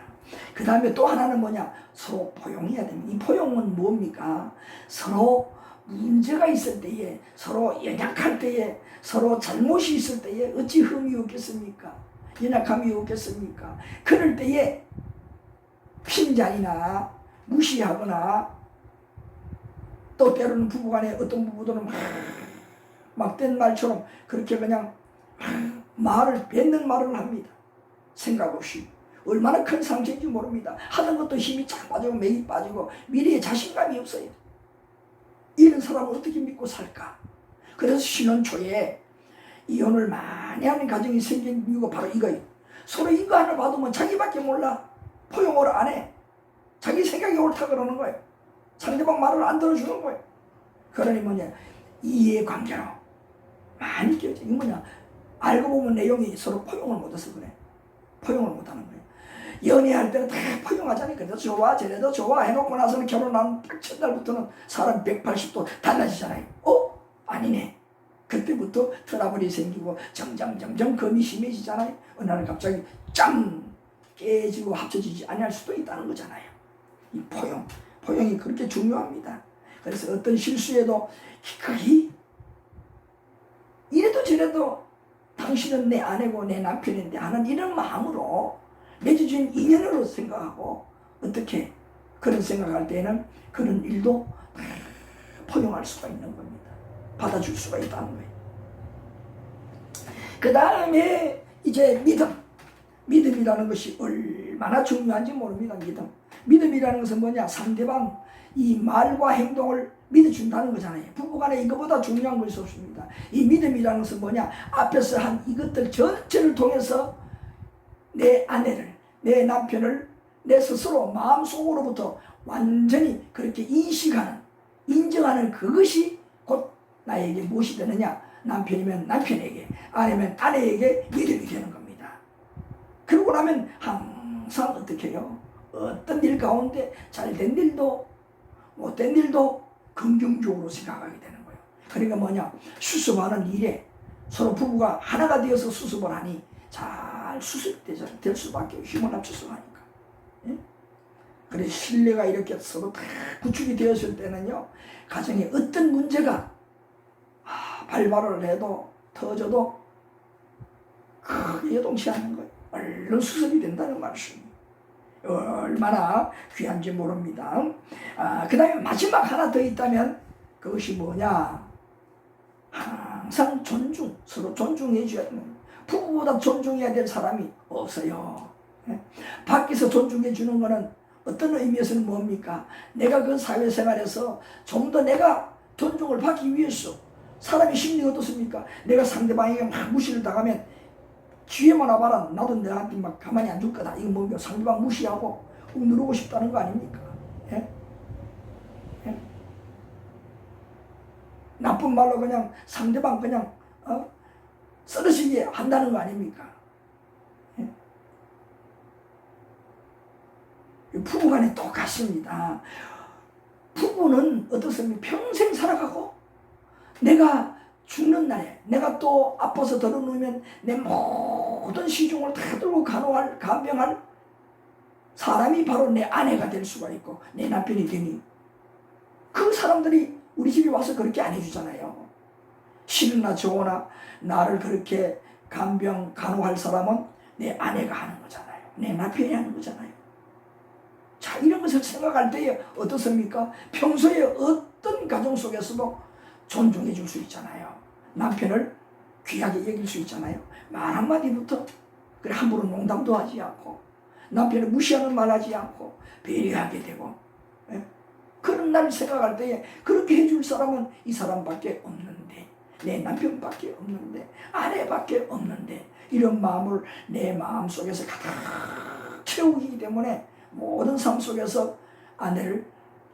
그 다음에 또 하나는 뭐냐? 서로 포용해야 됩니다. 이 포용은 뭡니까? 서로 문제가 있을 때에, 서로 연약할 때에, 서로 잘못이 있을 때에 어찌 흠이 없겠습니까? 연약함이 없겠습니까? 그럴 때에 핀잔이나 무시하거나, 또 때로는 부부간에 어떤 부부들은 막된 말처럼 그렇게 그냥 말을 뱉는 말을 합니다. 생각 없이. 얼마나 큰 상처인지 모릅니다. 하는 것도 힘이 쫙 빠지고 맥이 빠지고 미래에 자신감이 없어요. 이런 사람을 어떻게 믿고 살까? 그래서 신혼 초에 이혼을 많이 하는 가정이 생긴 이유가 바로 이거예요. 서로 이거 하나 받으면 자기밖에 몰라. 포용을 안 해. 자기 생각이 옳다 그러는 거예요. 상대방 말을 안 들어주는 거예요. 그러니 뭐냐, 이해관계로 많이 끼어져. 이거 뭐냐, 알고 보면 내용이 서로 포용을 못해서 그래. 포용을 못하는 거예요. 연애할 때는 다 포용하잖아요. 그래도 좋아, 저래도 좋아 해놓고 나서는 결혼한 딱 첫날부터는 사람 180도 달라지잖아요. 아니네. 그때부터 트러블이 생기고 점점 검이 심해지잖아요. 어느 날 갑자기 짱 깨지고 합쳐지지 아니할 수도 있다는 거잖아요. 이 포용이 그렇게 중요합니다. 그래서 어떤 실수에도 기꺼이 이래도 저래도 당신은 내 아내고 내 남편인데 하는 이런 마음으로 맺어진 인연으로 생각하고, 어떻게 그런 생각할 때는 그런 일도 포용할 수가 있는 겁니다. 받아줄 수가 있다는 거예요. 그 다음에 이제 믿음이라는 것이 얼마나 중요한지 모릅니다. 믿음이라는 것은 뭐냐? 상대방 이 말과 행동을 믿어준다는 거잖아요. 부부간에 이거보다 중요한 것이 없습니다. 이 믿음이라는 것은 뭐냐? 앞에서 한 이것들 전체를 통해서 내 아내를, 내 남편을 내 스스로 마음속으로부터 완전히 그렇게 인정하는 그것이 곧 나에게 무엇이 되느냐? 남편이면 남편에게, 아내면 아내에게 믿음이 되는 겁니다. 그러고 나면 항상 어떻게 해요? 어떤 일 가운데 잘된 일도 못된 일도 긍정적으로 생각하게 되는 거예요. 그러니까 뭐냐, 수습하는 일에 서로 부부가 하나가 되어서 수습을 하니 잘 수습될 수밖에 없어요. 힘을 합쳐서 하니까. 예? 그래서 신뢰가 이렇게 서로 다 구축이 되었을 때는요, 가정에 어떤 문제가 발발을 해도 터져도 크게 요동치 않는 거예요. 얼른 수습이 된다는 말씀이 얼마나 귀한지 모릅니다. 그 다음에 마지막 하나 더 있다면 그것이 뭐냐, 항상 존중, 서로 존중해 줘야 되는 거예요. 부부보다 존중해야 될 사람이 없어요. 밖에서 존중해 주는 거는 어떤 의미에서는 뭡니까? 내가 그 사회생활에서 좀 더 내가 존중을 받기 위해서 사람의 심리가 어떻습니까? 내가 상대방에게 막 무시를 당하면 뒤에만 와봐라, 나도 너한테 막 가만히 안 줄 거다. 이거 뭡니까? 상대방 무시하고 꾹 누르고 싶다는 거 아닙니까? 예? 예? 나쁜 말로 그냥 상대방 그냥 쓰러지게 한다는 거 아닙니까? 예? 부부간에 똑같습니다. 부부는 어떻습니까? 평생 살아가고 내가 죽는 날에 내가 또 아파서 덜어놓으면 내 모든 시중을 다 들고 간병할 사람이 바로 내 아내가 될 수가 있고 내 남편이 되니 그 사람들이 우리 집에 와서 그렇게 안 해주잖아요. 싫으나 좋으나 나를 그렇게 간호할 사람은 내 아내가 하는 거잖아요. 내 남편이 하는 거잖아요. 자, 이런 것을 생각할 때에 어떻습니까? 평소에 어떤 가정 속에서도 존중해 줄 수 있잖아요. 남편을 귀하게 여길 수 있잖아요. 말 한마디부터 그래 함부로 농담도 하지 않고 남편을 무시하는 말 하지 않고 배려하게 되고, 예? 그런 날 생각할 때에 그렇게 해줄 사람은 이 사람밖에 없는데, 내 남편밖에 없는데, 아내밖에 없는데, 이런 마음을 내 마음속에서 가득 채우기 때문에 모든 삶 속에서 아내를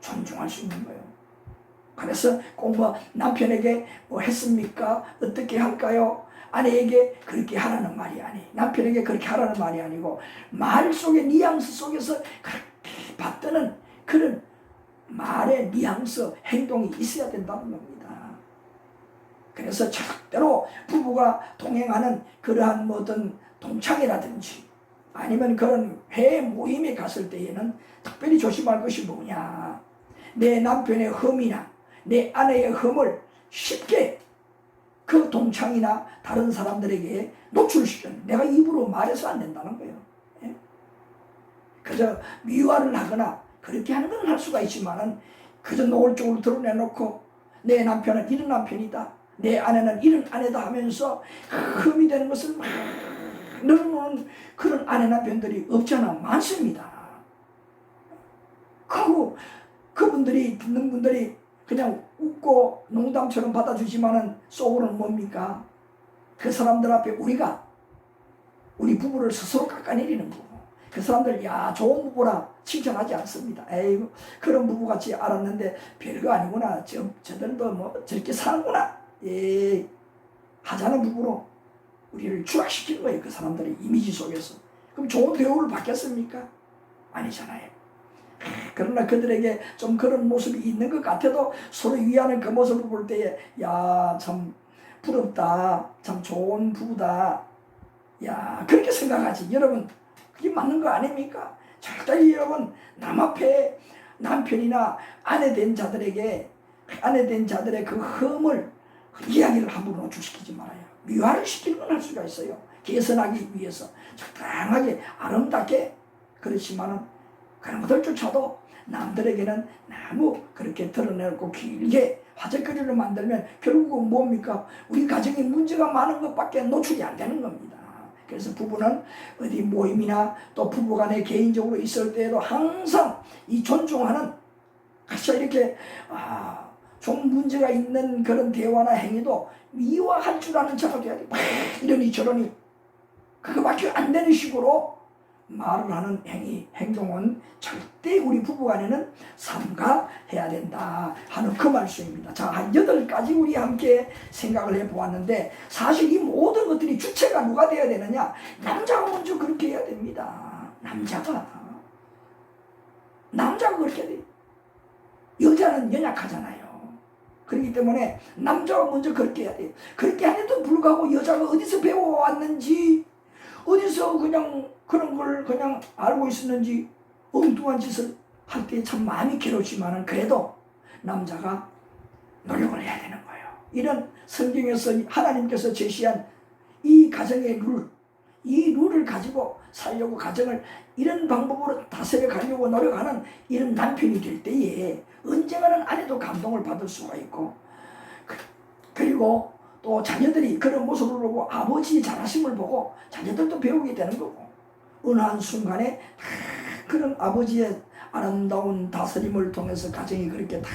존중할 수 있는 거예요. 그래서 꼭 뭐 남편에게 뭐 했습니까? 어떻게 할까요? 아내에게 그렇게 하라는 말이 아니, 남편에게 그렇게 하라는 말이 아니고 말 속에 뉘앙스 속에서 그렇게 받드는 그런 말의 뉘앙스, 행동이 있어야 된다는 겁니다. 그래서 절대로 부부가 동행하는 그러한 어떤 동창회라든지 아니면 그런 회의 모임에 갔을 때에는 특별히 조심할 것이 뭐냐, 내 남편의 흠이나 내 아내의 흠을 쉽게 그 동창이나 다른 사람들에게 노출시키는, 내가 입으로 말해서 안 된다는 거예요. 예? 그저 미화를 하거나 그렇게 하는 건 할 수가 있지만은 그저 노골적으로 드러내놓고 내 남편은 이런 남편이다, 내 아내는 이런 아내다 하면서 흠이 되는 것을 막 늘어놓는 그런 아내 남편들이 없잖아, 많습니다. 그리고 그분들이 듣는 분들이 그냥 웃고 농담처럼 받아주지만은 속으로는 뭡니까? 그 사람들 앞에 우리 부부를 스스로 깎아내리는 부부. 그 사람들 야 좋은 부부라 칭찬하지 않습니다. 에이구 그런 부부 같이 알았는데 별거 아니구나. 저들도 뭐 저렇게 사는구나. 예, 하자는 부부로 우리를 추락시키는 거예요. 그 사람들의 이미지 속에서. 그럼 좋은 대우를 받겠습니까? 아니잖아요. 그러나 그들에게 좀 그런 모습이 있는 것 같아도 서로 위하는 그 모습을 볼 때에 야 참 부럽다, 참 좋은 부부다, 야 그렇게 생각하지. 여러분 그게 맞는 거 아닙니까? 절대 여러분 남 앞에 남편이나 아내 된 자들의 그 흠을 이야기를 함부로 노출시키지 말아요. 미화를 시키는 건 할 수가 있어요. 개선하기 위해서 적당하게 아름답게. 그렇지만은 그런 것들조차도 남들에게는 너무 그렇게 드러내고 길게 화제거리를 만들면 결국은 뭡니까? 우리 가정에 문제가 많은 것밖에 노출이 안 되는 겁니다. 그래서 부부는 어디 모임이나 또 부부간에 개인적으로 있을 때에도 항상 이 존중하는, 같이 이렇게 좀 문제가 있는 그런 대화나 행위도 미화할 줄 아는 자가 돼야 돼. 이러니 저러니 그거밖에 안 되는 식으로 말을 하는 행동은 절대 우리 부부간에는 삼가해야 된다 하는 그 말씀입니다. 자, 한 8가지 우리 함께 생각을 해보았는데, 사실 이 모든 것들이 주체가 누가 되어야 되느냐? 남자가 먼저 그렇게 해야 됩니다. 남자가. 남자가 그렇게 돼. 여자는 연약하잖아요. 그렇기 때문에 남자가 먼저 그렇게 해야 돼요. 그렇게 하는데도 불구하고 여자가 어디서 배워왔는지, 어디서 그냥 그런 걸 그냥 알고 있었는지 엉뚱한 짓을 할 때 참 마음이 괴롭지만은 그래도 남자가 노력을 해야 되는 거예요. 이런 성경에서 하나님께서 제시한 이 가정의 룰, 이 룰을 가지고 살려고 가정을 이런 방법으로 다스려 가려고 노력하는 이런 남편이 될 때에 언젠가는 아내도 감동을 받을 수가 있고, 그리고 또 자녀들이 그런 모습을 보고 아버지의 잘하심을 보고 자녀들도 배우게 되는 거고, 어느 한순간에 그런 아버지의 아름다운 다스림을 통해서 가정이 그렇게 다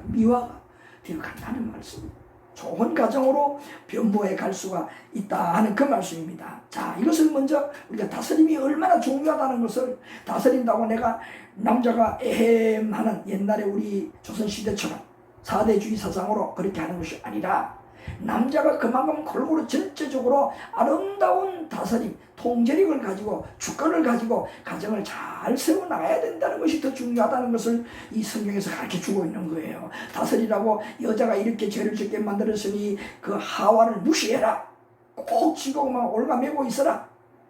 미화가 되어 간다는 말씀입니다. 좋은 가정으로 변모해 갈 수가 있다 하는 그 말씀입니다. 자, 이것을 먼저 우리가 다스림이 얼마나 중요하다는 것을, 다스린다고 내가 남자가 에헴 하는 옛날에 우리 조선시대처럼 4대주의 사상으로 그렇게 하는 것이 아니라, 남자가 그만큼 골고루 전체적으로 아름다운 다스림, 통제력을 가지고 주권을 가지고 가정을 잘 세워나가야 된다는 것이 더 중요하다는 것을 이 성경에서 가르쳐주고 있는 거예요. 다스리라고 여자가 이렇게 죄를 짓게 만들었으니 그 하와를 무시해라, 꼭 지고만 올가매고 있어라,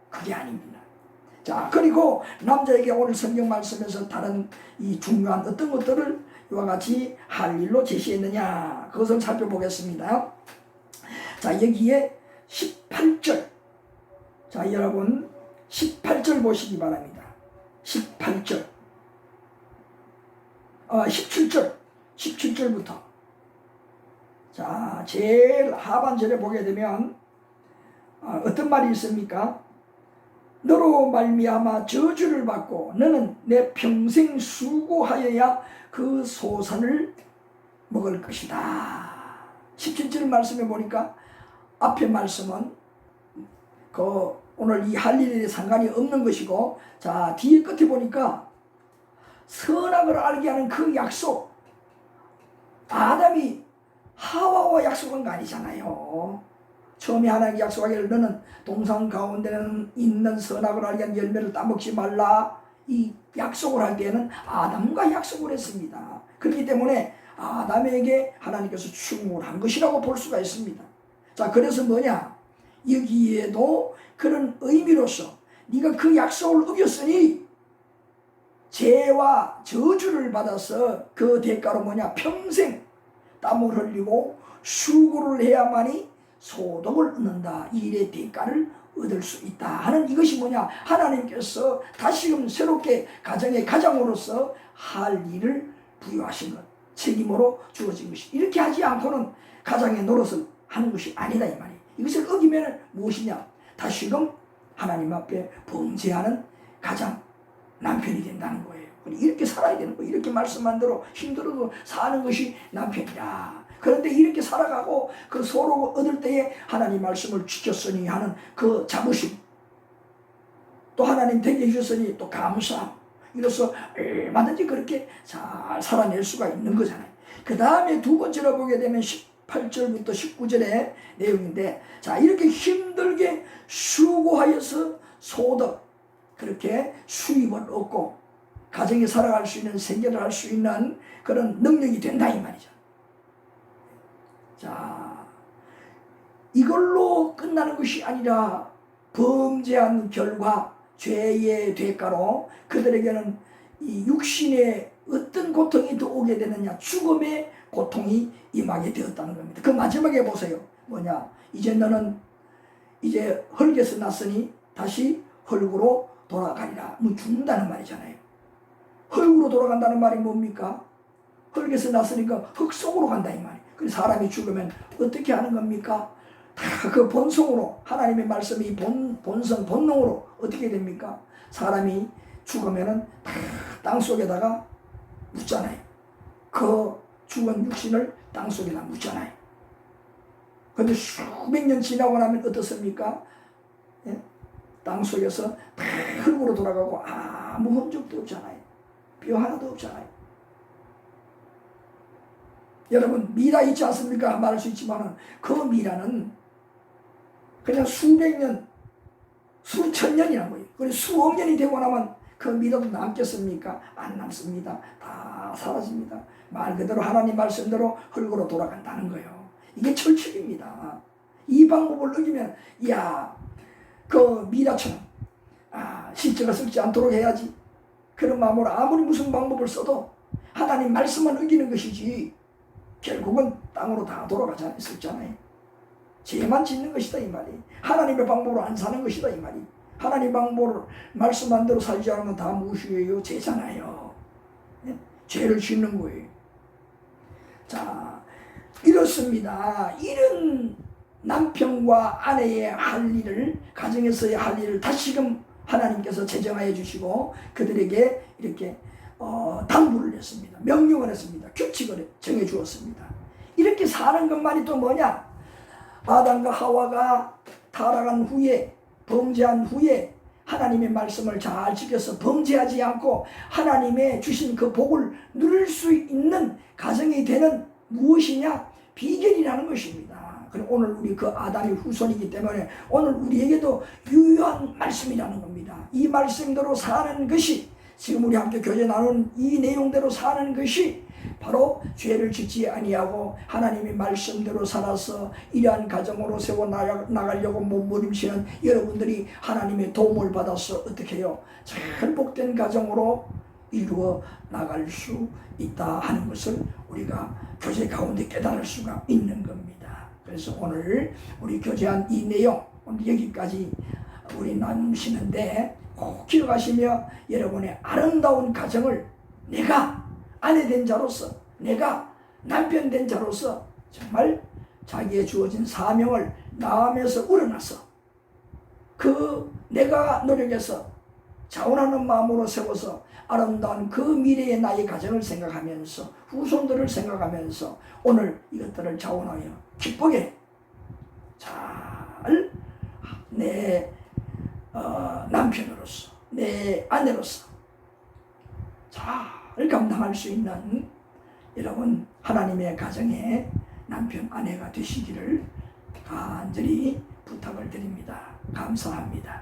그게 아닙니다. 자, 그리고 남자에게 오늘 성경 말씀에서 다른 이 중요한 어떤 것들을 이와 같이 할 일로 제시했느냐, 그것을 살펴보겠습니다. 자, 여기에 18절, 자, 여러분 18절 보시기 바랍니다. 18절, 17절부터. 자, 제일 하반절에 보게 되면 어떤 말이 있습니까? 너로 말미암아 저주를 받고 너는 내 평생 수고하여야 그 소산을 먹을 것이다. 17절 말씀에 보니까 앞에 말씀은 오늘 이 할 일에 상관이 없는 것이고, 자, 뒤에 끝에 보니까 선악을 알게 하는 그 약속, 아담이 하와와 약속한 거 아니잖아요. 처음에 하나님이 약속하기를 너는 동산 가운데는 있는 선악을 알게 하는 열매를 따먹지 말라, 이 약속을 하기에는 아담과 약속을 했습니다. 그렇기 때문에 아담에게 하나님께서 축복을 한 것이라고 볼 수가 있습니다. 자, 그래서 뭐냐, 여기에도 그런 의미로서 네가 그 약속을 어겼으니 죄와 저주를 받아서 그 대가로 뭐냐, 평생 땀을 흘리고 수고를 해야만이 소득을 얻는다, 이 일의 대가를 얻을 수 있다 하는, 이것이 뭐냐, 하나님께서 다시금 새롭게 가정의 가장으로서 할 일을 부여하신 것, 책임으로 주어진 것이, 이렇게 하지 않고는 가장의 노릇을 하는 것이 아니다, 이 말이에요. 이것을 어기면 무엇이냐, 다시금 하나님 앞에 범죄하는 가장 남편이 된다는 거예요. 이렇게 살아야 되는 거예요. 이렇게 말씀한 대로 힘들어도 사는 것이 남편이다. 그런데 이렇게 살아가고 그 서로 얻을 때에 하나님 말씀을 지켰으니 하는 그 자부심, 또 하나님 되게 해주셨으니 또 감사함, 이로써 얼마든지 그렇게 잘 살아낼 수가 있는 거잖아요. 그 다음에 두 번째로 보게 되면 18절부터 19절의 내용인데, 자, 이렇게 힘들게 수고하여서 소득, 그렇게 수입을 얻고 가정에 살아갈 수 있는, 생계를 할 수 있는 그런 능력이 된다, 이 말이죠. 자, 이걸로 끝나는 것이 아니라 범죄한 결과 죄의 대가로 그들에게는 이 육신의 어떤 고통이 더 오게 되느냐, 죽음의 고통이 임하게 되었다는 겁니다. 그 마지막에 보세요. 뭐냐, 이제 너는 이제 흙에서 났으니 다시 흙으로 돌아가리라. 뭐 죽는다는 말이잖아요. 흙으로 돌아간다는 말이 뭡니까? 흙에서 났으니까 흙 속으로 간다, 이 말이에요. 그래서 사람이 죽으면 어떻게 하는 겁니까? 다 그 본성으로, 하나님의 말씀이 본성, 본능으로 어떻게 됩니까? 사람이 죽으면은 다 땅속에다가 묻잖아요. 그 죽은 육신을 땅속에다 묻잖아요. 근데 수백 년 지나고 나면 어떻습니까? 예? 땅속에서 다 흙으로 돌아가고 아무 흔적도 없잖아요. 뼈 하나도 없잖아요. 여러분, 미라 있지 않습니까? 말할 수 있지만 그 미라는 그냥 수백 년, 수천 년이란 거예요. 그리고 수억 년이 되고 나면 그 믿음도 남겠습니까? 안 남습니다. 다 사라집니다. 말 그대로 하나님 말씀대로 흙으로 돌아간다는 거예요. 이게 철칙입니다. 이 방법을 어기면 그 미라처럼 실제가 썩지 않도록 해야지. 그런 마음으로 아무리 무슨 방법을 써도 하나님 말씀만 어기는 것이지 결국은 땅으로 다 돌아가잖아요. 썩잖아요. 죄만 짓는 것이다 이 말이. 하나님의 방법으로 안 사는 것이다 이 말이. 하나님 방법을 말씀한 대로 살지 않으면 다 무엇이에요? 죄잖아요. 네? 죄를 짓는 거예요. 자, 이렇습니다. 이런 남편과 아내의 할 일을, 가정에서의 할 일을 다시금 하나님께서 제정하여 주시고 그들에게 이렇게 당부를 했습니다. 명령을 했습니다. 규칙을 정해 주었습니다. 이렇게 사는 것만이 또 뭐냐? 아담과 하와가 타락한 후에, 범죄한 후에 하나님의 말씀을 잘 지켜서 범죄하지 않고 하나님의 주신 그 복을 누릴 수 있는 가정이 되는 무엇이냐? 비결이라는 것입니다. 그럼 오늘 우리 그 아담의 후손이기 때문에 오늘 우리에게도 유효한 말씀이라는 겁니다. 이 말씀대로 사는 것이, 지금 우리 함께 교제 나눈 이 내용대로 사는 것이 바로 죄를 짓지 아니하고 하나님의 말씀대로 살아서 이러한 가정으로 세워 나가려고 몸부림치는 여러분들이 하나님의 도움을 받아서 어떻게 해요? 잘 복된 가정으로 이루어 나갈 수 있다 하는 것을 우리가 교제 가운데 깨달을 수가 있는 겁니다. 그래서 오늘 우리 교제한 이 내용, 오늘 여기까지 우리 나누시는데 꼭 기억하시며 여러분의 아름다운 가정을 내가 아내 된 자로서, 내가 남편 된 자로서 정말 자기의 주어진 사명을 마음에서 우러나서 그 내가 노력해서 자원하는 마음으로 세워서 아름다운 그 미래의 나의 가정을 생각하면서 후손들을 생각하면서 오늘 이것들을 자원하여 기쁘게 잘 내 남편으로서, 내 아내로서 잘 감당할 수 있는 여러분 하나님의 가정의 남편, 아내가 되시기를 간절히 부탁을 드립니다. 감사합니다.